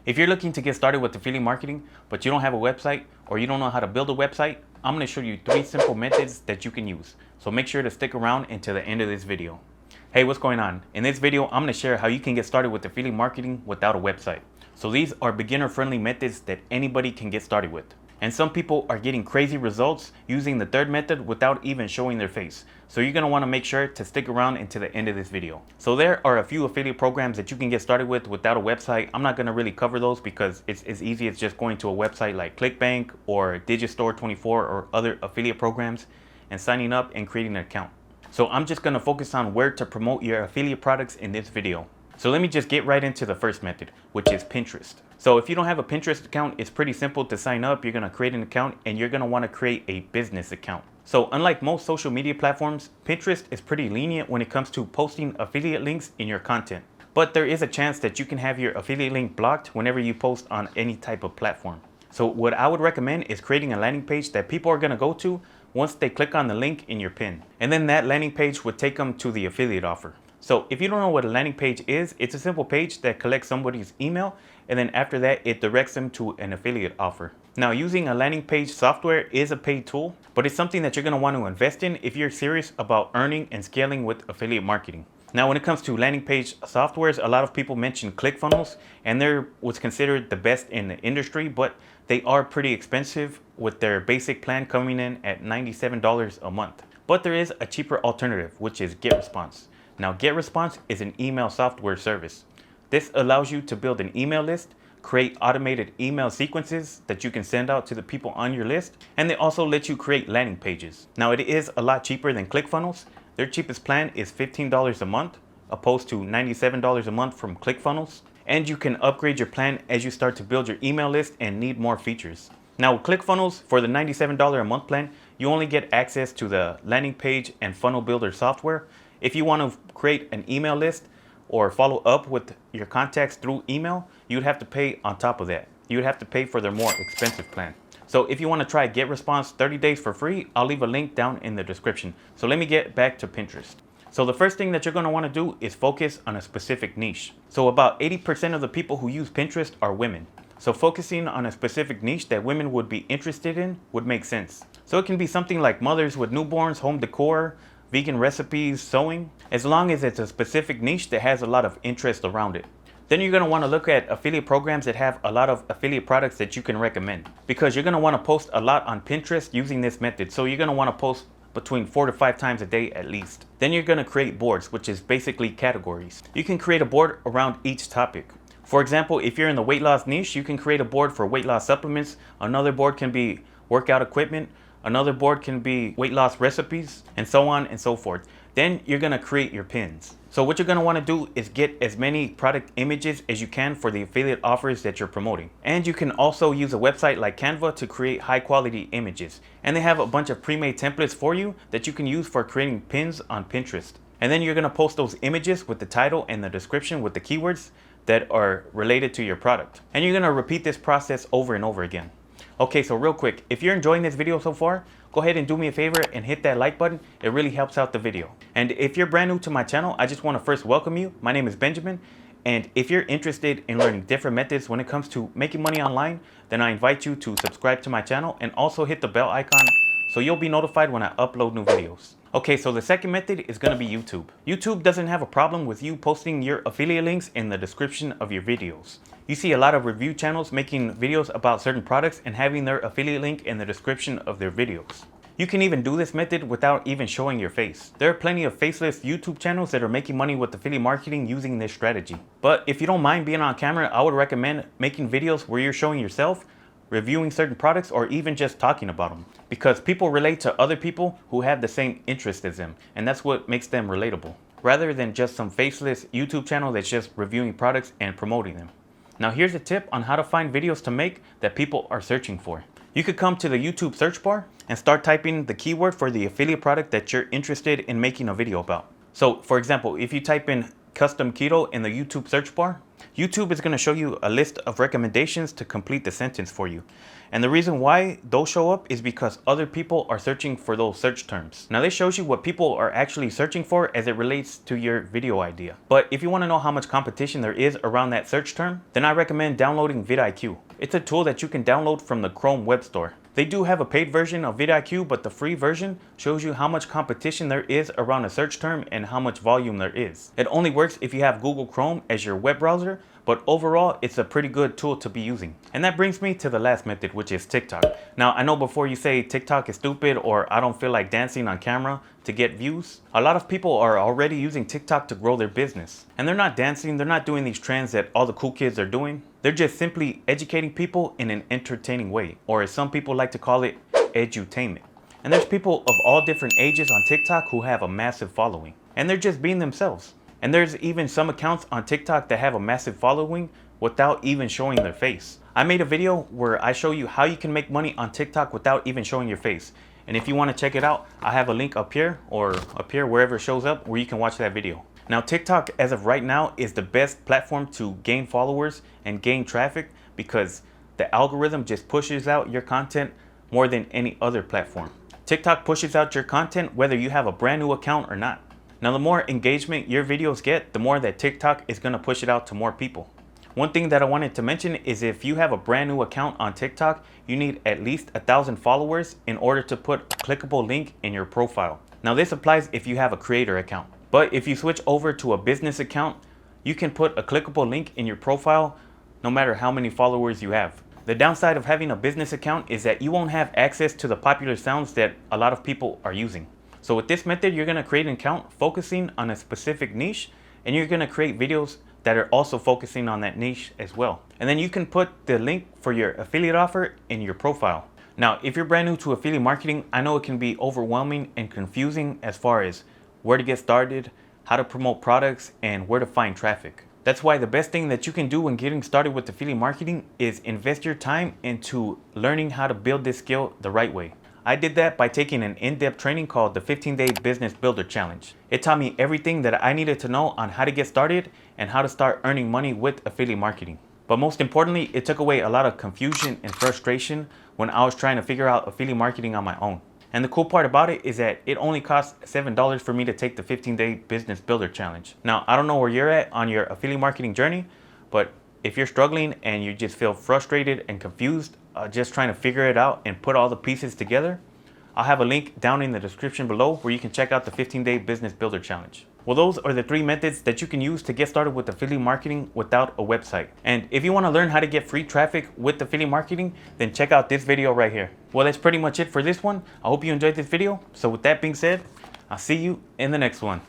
If you're looking to get started with affiliate marketing, but you don't have a website or you don't know how to build a website, I'm going to show you 3 simple methods that you can use. So make sure to stick around until the end of this video. Hey, what's going on? In this video, I'm going to share how you can get started with affiliate marketing without a website. So these are beginner-friendly methods that anybody can get started with. And some people are getting crazy results using the third method without even showing their face. So you're going to want to make sure to stick around until the end of this video. So there are a few affiliate programs that you can get started with without a website. I'm not going to really cover those because it's as easy as just going to a website like ClickBank or Digistore24 or other affiliate programs and signing up and creating an account. So I'm just going to focus on where to promote your affiliate products in this video. So let me just get right into the first method, which is Pinterest. So if you don't have a Pinterest account, it's pretty simple to sign up. You're going to create an account and you're going to want to create a business account. So unlike most social media platforms, Pinterest is pretty lenient when it comes to posting affiliate links in your content. But there is a chance that you can have your affiliate link blocked whenever you post on any type of platform. So what I would recommend is creating a landing page that people are going to go to once they click on the link in your pin. And then that landing page would take them to the affiliate offer. So if you don't know what a landing page is, it's a simple page that collects somebody's email, and then after that, it directs them to an affiliate offer. Now, using a landing page software is a paid tool, but it's something that you're going to want to invest in if you're serious about earning and scaling with affiliate marketing. Now, when it comes to landing page softwares, a lot of people mention ClickFunnels, and they're what's considered the best in the industry, but they are pretty expensive with their basic plan coming in at $97 a month. But there is a cheaper alternative, which is GetResponse. Now, GetResponse is an email software service. This allows you to build an email list, create automated email sequences that you can send out to the people on your list, and they also let you create landing pages. Now, it is a lot cheaper than ClickFunnels. Their cheapest plan is $15 a month, opposed to $97 a month from ClickFunnels. And you can upgrade your plan as you start to build your email list and need more features. Now, with ClickFunnels, for the $97 a month plan, you only get access to the landing page and funnel builder software. If you want to create an email list or follow up with your contacts through email, you'd have to pay on top of that. You'd have to pay for their more expensive plan. So if you want to try GetResponse 30 days for free, I'll leave a link down in the description. So let me get back to Pinterest. So the first thing that you're going to want to do is focus on a specific niche. So about 80% of the people who use Pinterest are women. So focusing on a specific niche that women would be interested in would make sense. So it can be something like mothers with newborns, home decor, vegan recipes, sewing, as long as it's a specific niche that has a lot of interest around it. Then you're going to want to look at affiliate programs that have a lot of affiliate products that you can recommend, because you're going to want to post a lot on Pinterest using this method. So you're going to want to post between 4 to 5 times a day at least. Then you're going to create boards, which is basically categories. You can create a board around each topic. For example, if you're in the weight loss niche, you can create a board for weight loss supplements. Another board can be workout equipment. Another board can be weight loss recipes, and so on and so forth. Then you're going to create your pins. So what you're going to want to do is get as many product images as you can for the affiliate offers that you're promoting. And you can also use a website like Canva to create high quality images. And they have a bunch of pre-made templates for you that you can use for creating pins on Pinterest. And then you're going to post those images with the title and the description with the keywords that are related to your product. And you're going to repeat this process over and over again. Okay, so real quick, if you're enjoying this video so far, go ahead and do me a favor and hit that like button. It really helps out the video. And if you're brand new to my channel, I just want to first welcome you. My name is Benjamin. And if you're interested in learning different methods when it comes to making money online, then I invite you to subscribe to my channel and also hit the bell icon so you'll be notified when I upload new videos. Okay, so the second method is going to be YouTube. YouTube doesn't have a problem with you posting your affiliate links in the description of your videos. You see a lot of review channels making videos about certain products and having their affiliate link in the description of their videos. You can even do this method without even showing your face. There are plenty of faceless YouTube channels that are making money with affiliate marketing using this strategy. But if you don't mind being on camera, I would recommend making videos where you're showing yourself, reviewing certain products, or even just talking about them. Because people relate to other people who have the same interest as them, and that's what makes them relatable, rather than just some faceless YouTube channel that's just reviewing products and promoting them. Now here's a tip on how to find videos to make that people are searching for. You could come to the YouTube search bar and start typing the keyword for the affiliate product that you're interested in making a video about. So for example, if you type in custom keto in the YouTube search bar, YouTube is going to show you a list of recommendations to complete the sentence for you. And the reason why those show up is because other people are searching for those search terms. Now this shows you what people are actually searching for as it relates to your video idea. But if you want to know how much competition there is around that search term, then I recommend downloading vidIQ. It's a tool that you can download from the Chrome Web Store. They do have a paid version of vidIQ, but the free version shows you how much competition there is around a search term and how much volume there is. It only works if you have Google Chrome as your web browser, but overall, it's a pretty good tool to be using. And that brings me to the last method, which is TikTok. Now, I know before you say TikTok is stupid or I don't feel like dancing on camera to get views, a lot of people are already using TikTok to grow their business. And they're not dancing, they're not doing these trends that all the cool kids are doing. They're just simply educating people in an entertaining way, or as some people like to call it, edutainment. And there's people of all different ages on TikTok who have a massive following. And they're just being themselves. And there's even some accounts on TikTok that have a massive following without even showing their face. I made a video where I show you how you can make money on TikTok without even showing your face. And if you want to check it out, I have a link up here or up here, wherever it shows up, where you can watch that video. Now, TikTok, as of right now, is the best platform to gain followers and gain traffic because the algorithm just pushes out your content more than any other platform. TikTok pushes out your content whether you have a brand new account or not. Now, the more engagement your videos get, the more that TikTok is going to push it out to more people. One thing that I wanted to mention is if you have a brand new account on TikTok, you need at least 1,000 followers in order to put a clickable link in your profile. Now, this applies if you have a creator account. But if you switch over to a business account, you can put a clickable link in your profile no matter how many followers you have. The downside of having a business account is that you won't have access to the popular sounds that a lot of people are using. So with this method, you're going to create an account focusing on a specific niche, and you're going to create videos that are also focusing on that niche as well. And then you can put the link for your affiliate offer in your profile. Now, if you're brand new to affiliate marketing, I know it can be overwhelming and confusing as far as where to get started, how to promote products, and where to find traffic. That's why the best thing that you can do when getting started with affiliate marketing is invest your time into learning how to build this skill the right way. I did that by taking an in-depth training called the 15-Day Business Builder Challenge. It taught me everything that I needed to know on how to get started and how to start earning money with affiliate marketing. But most importantly, it took away a lot of confusion and frustration when I was trying to figure out affiliate marketing on my own. And the cool part about it is that it only costs $7 for me to take the 15-Day Business Builder Challenge. Now, I don't know where you're at on your affiliate marketing journey, but if you're struggling and you just feel frustrated and confused, just trying to figure it out and put all the pieces together, I'll have a link down in the description below where you can check out the 15-Day Business Builder Challenge. Well, those are the 3 methods that you can use to get started with affiliate marketing without a website. And if you want to learn how to get free traffic with affiliate marketing, then check out this video right here. Well, that's pretty much it for this one. I hope you enjoyed this video. So with that being said, I'll see you in the next one.